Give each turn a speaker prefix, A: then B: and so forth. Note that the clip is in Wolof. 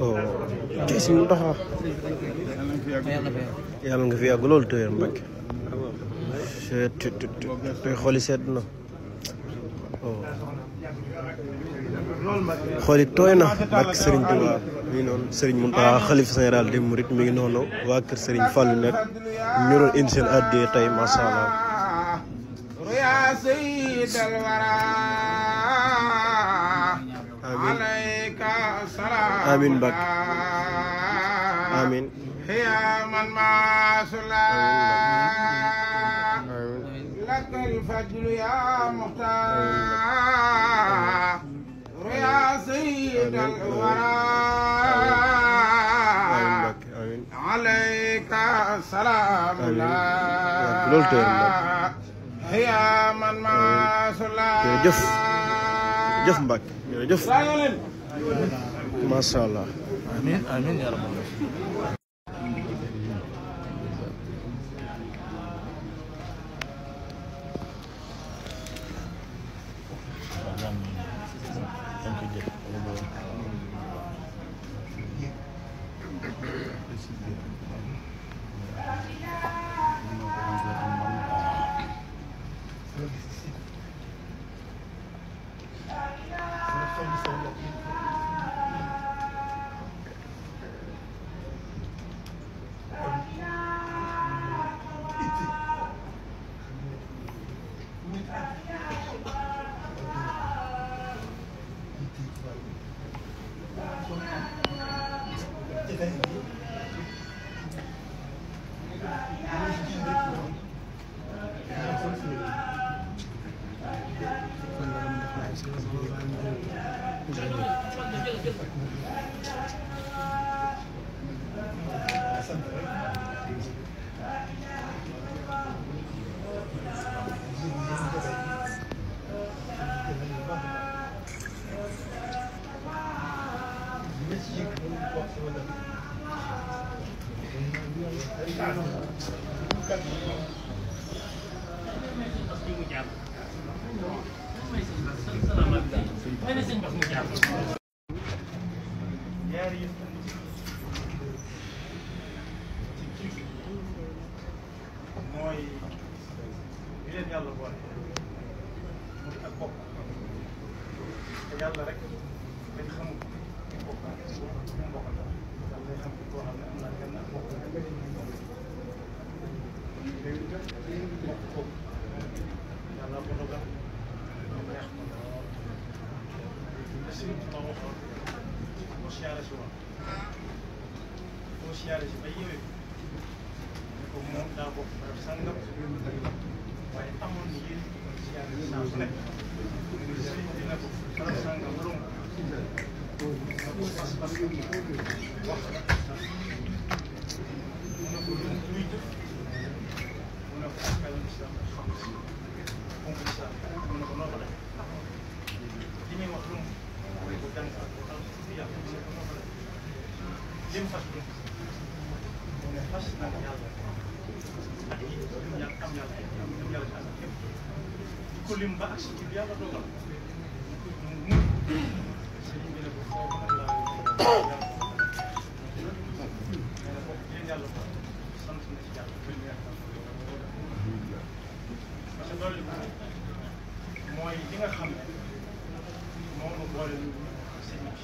A: oh ci si mu taxaw yàlla nga fi yàgg loolu tëyër Mbacke tey xooli sedd na xooli tooy na barke Serigne Touba mi ngi noonu Serigne Mountakha xalifa général des mourides mi ngi noonu waa kër Serigne Fallou nekk ñu doon indi seen addiya tey macha allah. amiin Mbacke amiin
B: لك الفجر يا مختار يا سيد الورى عليك سلام الله يا من ما صلى
A: jërëjëf jëf Mbacke jërëjëf macha allah
C: amiin amiin yaa rabbal
D: mooy bi leen yàlla boole muy ak bokk te yàlla rek dañ xamul bokk mu bokk dara yàlla day xam koo xam ne am naa kenn ak bokk léegi bokk boobu yàlla ko dogal ñu neex ko si ma waxoon boo siyaare si woon boo siyaare si ba yéwee ko moom daa bokk barab sàngam waaye amoon na yéen siyaare saa su nekk sëriñ bi ne ko barab sàngam romb na ko pas-pas wax mu ne ko luy jëf mu ne ko askal islam xam si fonk islam mu ne ko noo ko def li ñuy wax lumb ko jàng ak ko xam si yàlla mu ne ko noo ko def lim fas lumb mu ne fas nag yàlla ak yi ñaan am yàlla am yàlla ak yëpp di ko lim ba ak si ci yàlla dogal mu sëriñ bi ne ko foofu nag laa yàlla nee na foofu jëlee yàlla ko sant na ci yàlla parce que loolu mooy li nga xam ne moom la boole sëriñ bi